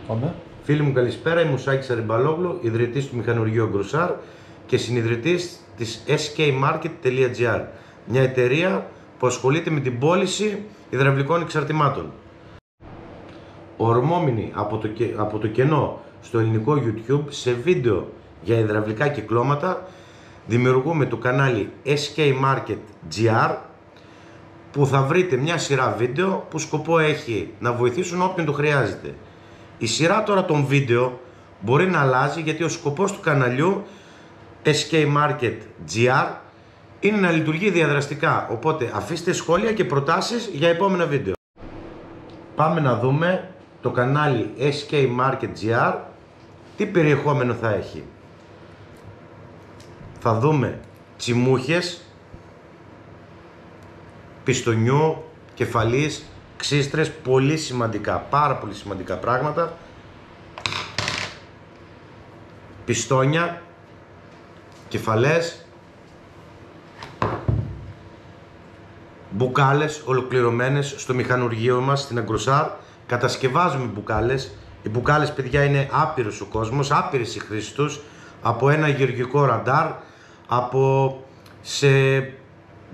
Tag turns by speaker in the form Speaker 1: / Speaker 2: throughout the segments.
Speaker 1: Πάμε.
Speaker 2: Φίλοι μου, καλησπέρα. Είμαι ο Σάκης Αριμπαλόγλου, ιδρυτής του μηχανουργείου Γκρουσάρ και συνιδρυτής της skmarket.gr, μια εταιρεία που ασχολείται με την πώληση υδραυλικών εξαρτημάτων. Ορμόμενοι από το κενό στο ελληνικό YouTube σε βίντεο για υδραυλικά κυκλώματα, δημιουργούμε το κανάλι skmarket.gr, που θα βρείτε μια σειρά βίντεο που σκοπό έχει να βοηθήσουν όποιον το χρειάζεται. Η σειρά τώρα των βίντεο μπορεί να αλλάζει, γιατί ο σκοπός του καναλιού skmarket.gr είναι να λειτουργεί διαδραστικά, οπότε αφήστε σχόλια και προτάσεις για επόμενα βίντεο. Πάμε να δούμε το κανάλι skmarket.gr τι περιεχόμενο θα έχει. Θα δούμε τσιμούχες, πιστονιού, κεφαλής, ξύστρες, πολύ σημαντικά, πάρα πολύ σημαντικά πράγματα. Πιστόνια, κεφαλές, μπουκάλες ολοκληρωμένες στο μηχανουργείο μας στην Γκρουσάρ. Κατασκευάζουμε μπουκάλες. Οι μπουκάλες, παιδιά, είναι άπειρος ο κόσμος, άπειρες οι χρήσεις τους, από ένα γεωργικό ραντάρ, από σε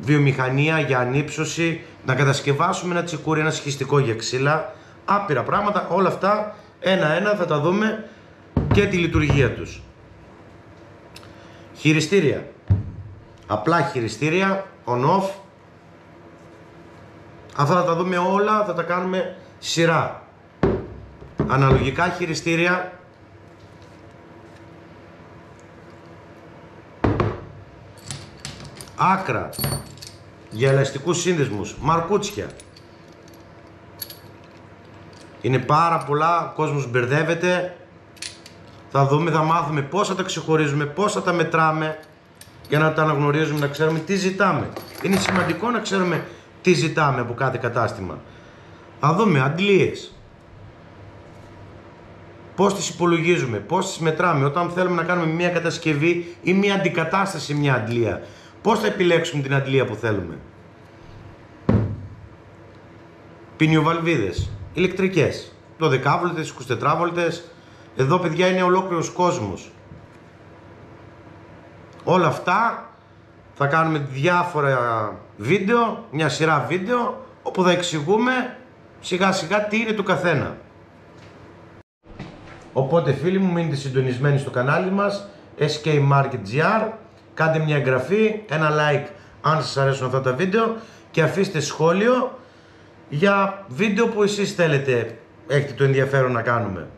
Speaker 2: βιομηχανία για ανύψωση, να κατασκευάσουμε ένα τσικούρι, ένα σχιστικό για ξύλα, άπειρα πράγματα. Όλα αυτά ένα-ένα θα τα δούμε και τη λειτουργία τους. Χειριστήρια, απλά χειριστήρια, on-off, αυτά θα τα δούμε όλα, θα τα κάνουμε σειρά. Αναλογικά χειριστήρια, άκρα για ελαστικούς σύνδεσμους, μαρκούτσια. Είναι πάρα πολλά, ο κόσμος μπερδεύεται. Θα δούμε, θα μάθουμε πώς θα τα ξεχωρίζουμε, πώς θα τα μετράμε, για να τα αναγνωρίζουμε, να ξέρουμε τι ζητάμε. Είναι σημαντικό να ξέρουμε τι ζητάμε από κάθε κατάστημα. Θα δούμε αντλίες, πώς τις υπολογίζουμε, πώς τις μετράμε. Όταν θέλουμε να κάνουμε μια κατασκευή ή μια αντικατάσταση, μια αντλία, πώς θα επιλέξουμε την αντλία που θέλουμε. Πινιοβαλβίδες, ηλεκτρικές, 12V, 24V. Εδώ, παιδιά, είναι ολόκληρος κόσμος. Όλα αυτά θα κάνουμε διάφορα βίντεο, μια σειρά βίντεο, όπου θα εξηγούμε σιγά σιγά τι είναι το καθένα. Οπότε, φίλοι μου, μείνετε συντονισμένοι στο κανάλι μας skmarket.gr. Κάντε μια εγγραφή, ένα like αν σας αρέσουν αυτά τα βίντεο και αφήστε σχόλιο για βίντεο που εσείς θέλετε, έχετε το ενδιαφέρον να κάνουμε.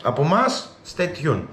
Speaker 2: Από μας, stay tuned.